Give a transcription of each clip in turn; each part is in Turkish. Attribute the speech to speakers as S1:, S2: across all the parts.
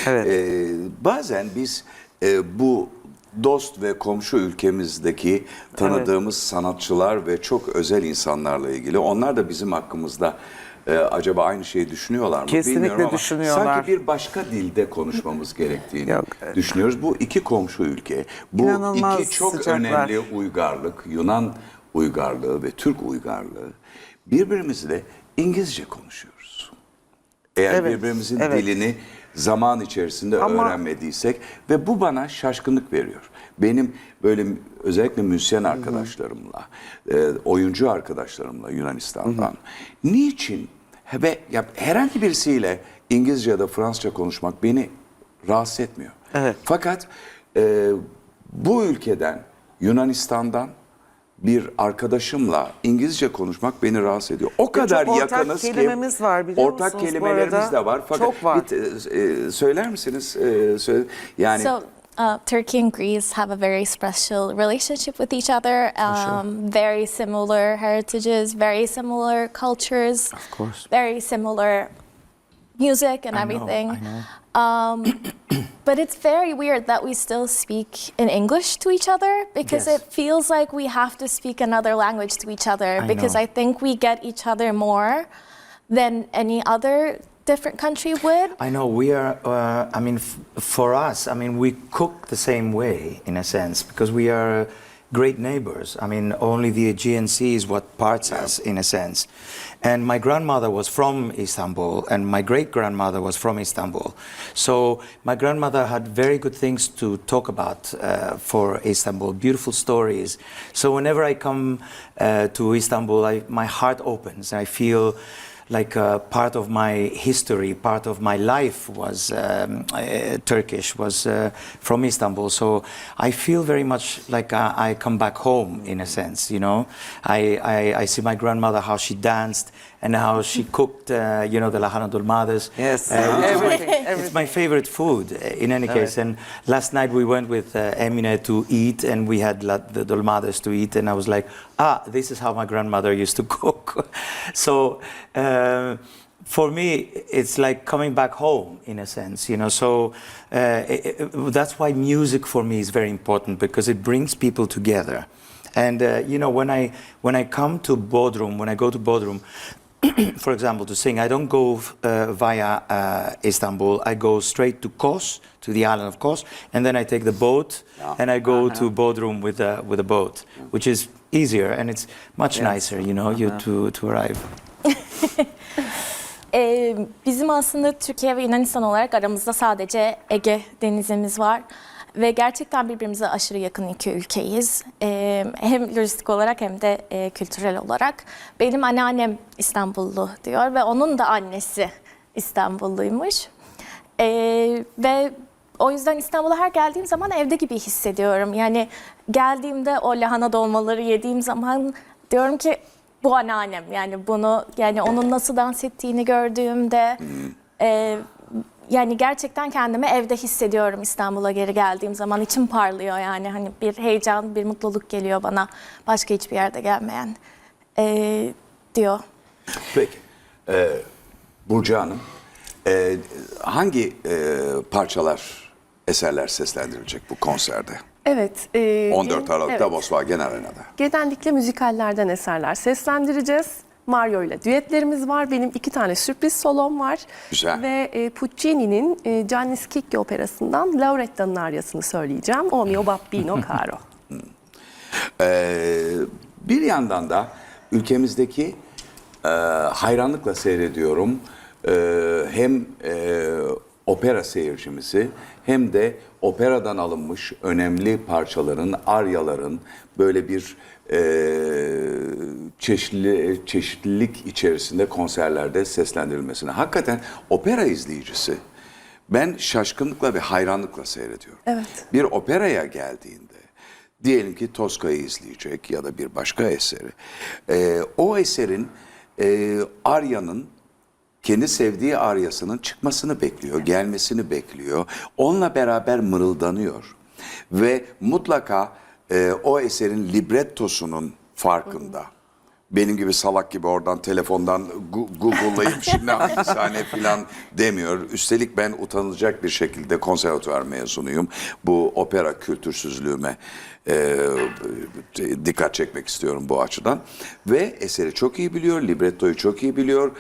S1: Evet.
S2: Bazen biz bu dost ve komşu ülkemizdeki tanıdığımız sanatçılar ve çok özel insanlarla ilgili, onlar da bizim hakkımızda acaba aynı şeyi düşünüyorlar mı
S1: Kesinlikle
S2: bilmiyorum ama
S1: düşünüyorlar.
S2: sanki bir başka dilde konuşmamız gerektiğini düşünüyoruz. Bu iki komşu ülke, bu
S1: İnanılmaz
S2: iki çok
S1: sıcaklar.
S2: önemli uygarlık, Yunan uygarlığı ve Türk uygarlığı, birbirimizle İngilizce konuşuyoruz. Eğer birbirimizin dilini zaman içerisinde öğrenmediysek ve bu bana şaşkınlık veriyor. Benim böyle özellikle müzisyen arkadaşlarımla, oyuncu arkadaşlarımla Yunanistan'dan niçin ve herhangi birisiyle İngilizce ya da Fransızca konuşmak beni rahatsız etmiyor.
S1: Evet.
S2: Fakat bu ülkeden, Yunanistan'dan bir arkadaşımla İngilizce konuşmak beni rahatsız ediyor. O kadar
S1: çok
S2: yakınız ki.
S1: Ortak kelimemiz var biliyor
S2: ortak
S1: musunuz
S2: kelimelerimiz de var. Fakat
S1: çok var.
S2: Söyler misiniz? Yani
S3: So, Turkey and Greece have a very special relationship with each other. Very similar heritages, very similar cultures,
S1: Of course.
S3: very similar music and everything.
S1: I know.
S3: But it's very weird that we still speak in English to each other because
S1: Yes.
S3: it feels like we have to speak another language to each other
S1: I
S3: because
S1: know.
S3: I think we get each other more than any other different country would.
S4: I know we are. I mean, for us, I mean, we cook the same way in a sense because we are great neighbors. I mean, only the Aegean Sea is what parts us in a sense. And my grandmother was from Istanbul, and my great grandmother was from Istanbul. So my grandmother had very good things to talk about for Istanbul, beautiful stories. So whenever I come to Istanbul, my heart opens. I feel like part of my history, part of my life was Turkish, was from Istanbul. So I feel very much like I come back home in a sense, you know. I see my grandmother, how she danced and how she cooked, you know, the lahana dolmades.
S1: Yes,
S4: Everything.
S1: everything.
S4: It's my favorite food in any case. And last night we went with Emine to eat and we had the dolmades to eat and I was like, this is how my grandmother used to cook. So for me, it's like coming back home in a sense, you know. So that's why music for me is very important because it brings people together. And you know, when I come to Bodrum, when I go to Bodrum, for example, to sing, I don't go via Istanbul. I go straight to Kos, to the island of Kos, and then I take the boat and I go to Bodrum with a boat, which is easier and it's much nicer, you know, to arrive.
S3: Bizim aslında Türkiye ve Yunanistan olarak aramızda sadece Ege denizimiz var. Ve gerçekten birbirimize aşırı yakın iki ülkeyiz. Hem lojistik olarak hem de kültürel olarak. Benim anneannem İstanbullu diyor ve onun da annesi İstanbulluymuş. Ve o yüzden İstanbul'a her geldiğim zaman evde gibi hissediyorum. Yani geldiğimde o lahana dolmaları yediğim zaman diyorum ki bu anneannem. Yani bunu, yani onun nasıl dans ettiğini gördüğümde yani gerçekten kendimi evde hissediyorum İstanbul'a geri geldiğim zaman. İçim parlıyor yani. Hani bir heyecan, bir mutluluk geliyor bana. Başka hiçbir yerde gelmeyen diyor.
S2: Peki. Burcu Hanım, hangi parçalar, eserler seslendirilecek bu konserde?
S5: Evet.
S2: 14 Aralık'ta
S5: evet.
S2: Volkswagen Arena'da.
S5: Genellikle müzikallerden eserler seslendireceğiz. Mario ile düetlerimiz var. Benim 2 tane sürpriz solom var.
S2: Güzel.
S5: Ve Puccini'nin Gianni Schicchi operasından Lauretta'nın aryasını söyleyeceğim. O mio babbino caro.
S2: Bir yandan da ülkemizdeki hayranlıkla seyrediyorum hem opera seyircimizi hem de operadan alınmış önemli parçaların, aryaların böyle bir çeşitlilik içerisinde konserlerde seslendirilmesine. Hakikaten opera izleyicisi ben şaşkınlıkla ve hayranlıkla seyrediyorum.
S5: Evet.
S2: Bir operaya geldiğinde diyelim ki Tosca'yı izleyecek ya da bir başka eseri. O eserin aryanın kendi sevdiği aryasının çıkmasını bekliyor, gelmesini bekliyor. Onunla beraber mırıldanıyor. Ve mutlaka o eserin librettosunun farkında. benim gibi salak gibi oradan telefondan Google'layıp şimdi hangi sahne falan demiyor. Üstelik ben utanılacak bir şekilde konservatuvar mezunuyum. Bu opera kültürsüzlüğüme dikkat çekmek istiyorum bu açıdan. Ve eseri çok iyi biliyor, librettoyu çok iyi biliyor.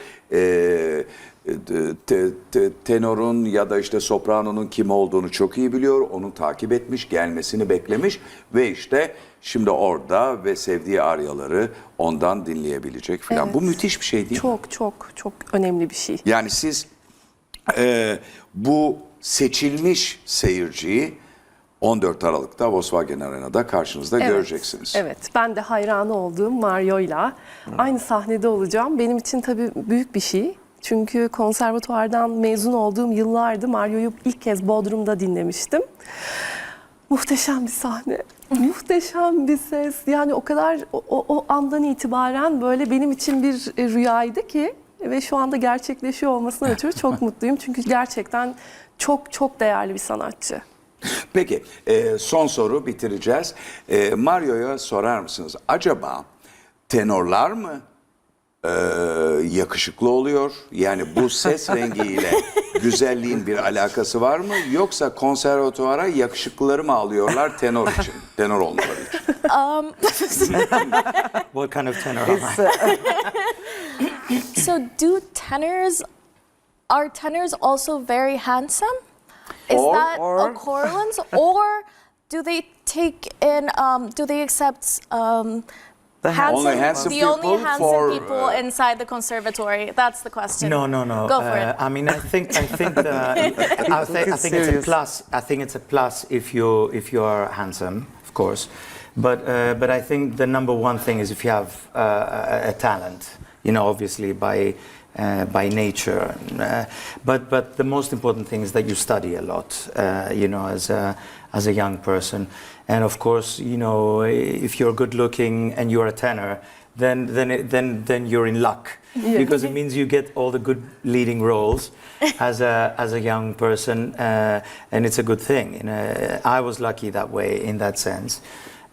S2: Tenorun ya da işte sopranonun kim olduğunu çok iyi biliyor. Onu takip etmiş, gelmesini beklemiş ve işte şimdi orada ve sevdiği aryaları ondan dinleyebilecek falan.
S5: Evet.
S2: Bu müthiş bir şey değil mi?
S5: Çok çok çok önemli bir şey.
S2: Yani siz bu seçilmiş seyirciyi 14 Aralık'ta Volkswagen Arena'da karşınızda göreceksiniz.
S5: Evet, ben de hayranı olduğum Mario'yla aynı sahnede olacağım. Benim için tabii büyük bir şey. Çünkü konservatuvardan mezun olduğum yıllardı. Mario'yu ilk kez Bodrum'da dinlemiştim. Muhteşem bir sahne, muhteşem bir ses. Yani o kadar o andan itibaren böyle benim için bir rüyaydı ki ve şu anda gerçekleşiyor olmasına ötürü çok mutluyum. Çünkü gerçekten çok çok değerli bir sanatçı.
S2: Peki son soru bitireceğiz. Mario'ya sorar mısınız? Acaba tenorlar mı yakışıklı oluyor? Yani bu ses rengiyle güzelliğin bir alakası var mı? Yoksa konservatuvara yakışıklıları mı alıyorlar tenor için? Tenor olmaları için.
S4: What kind of tenor am I?
S3: So are tenors also very handsome? Is that a correlance? Or do they take in, do they accept
S2: Only handsome
S3: the only
S2: people
S3: handsome
S2: for,
S3: people inside the conservatory? That's the question.
S4: No.
S3: Go for it.
S4: I mean, I think it's a plus. I think it's a plus if you are handsome, of course. But I think the number one thing is if you have a talent. You know, obviously by nature. But the most important thing is that you study a lot. You know, as a young person. And of course, you know, if you're good looking and you're a tenor, then you're in luck, because it means you get all the good leading roles as a young person, and it's a good thing. I was lucky that way in that sense.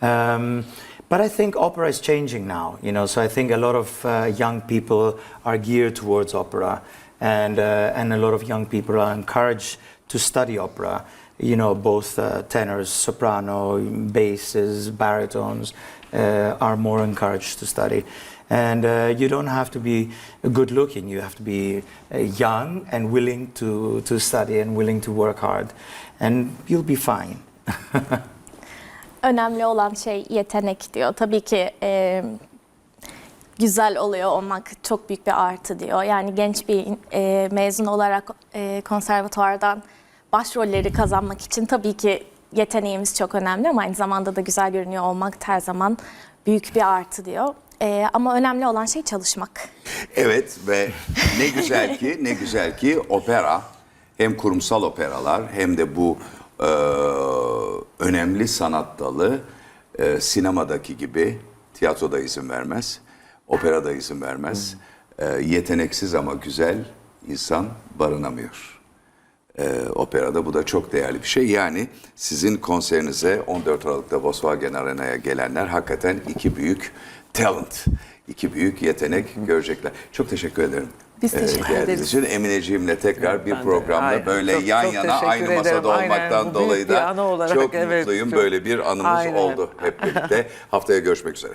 S4: But I think opera is changing now, you know. So I think a lot of young people are geared towards opera, and a lot of young people are encouraged to study opera. You know, both tenors, soprano, basses, baritones are more encouraged to study. And you don't have to be good looking, you have to be young and willing to study and willing to work hard. And you'll be fine.
S3: Önemli olan şey yetenek diyor. Tabii ki güzel oluyor olmak çok büyük bir artı diyor. Yani genç bir mezun olarak konservatuvardan başrolleri kazanmak için tabii ki yeteneğimiz çok önemli ama aynı zamanda da güzel görünüyor olmak her zaman büyük bir artı diyor. Ama önemli olan şey çalışmak.
S2: Evet ve ne güzel ki opera, hem kurumsal operalar hem de bu önemli sanat dalı sinemadaki gibi tiyatroda izin vermez, operada izin vermez. Yeteneksiz ama güzel insan barınamıyor. Operada bu da çok değerli bir şey. Yani sizin konserinize 14 Aralık'ta Volkswagen Arena'ya gelenler hakikaten iki büyük talent, iki büyük yetenek görecekler. Çok teşekkür ederim.
S5: Biz teşekkür ederiz.
S2: Için Emineciğimle tekrar bir programda
S1: Aynen.
S2: böyle
S1: Çok,
S2: yan
S1: çok
S2: yana
S1: teşekkür
S2: aynı masada
S1: ederim. Aynen,
S2: olmaktan
S1: bu büyük
S2: dolayı
S1: bir
S2: da
S1: anı olarak,
S2: çok
S1: evet,
S2: mutluyum.
S1: çok.
S2: Böyle bir anımız
S1: Aynen.
S2: oldu hep birlikte. Haftaya görüşmek üzere.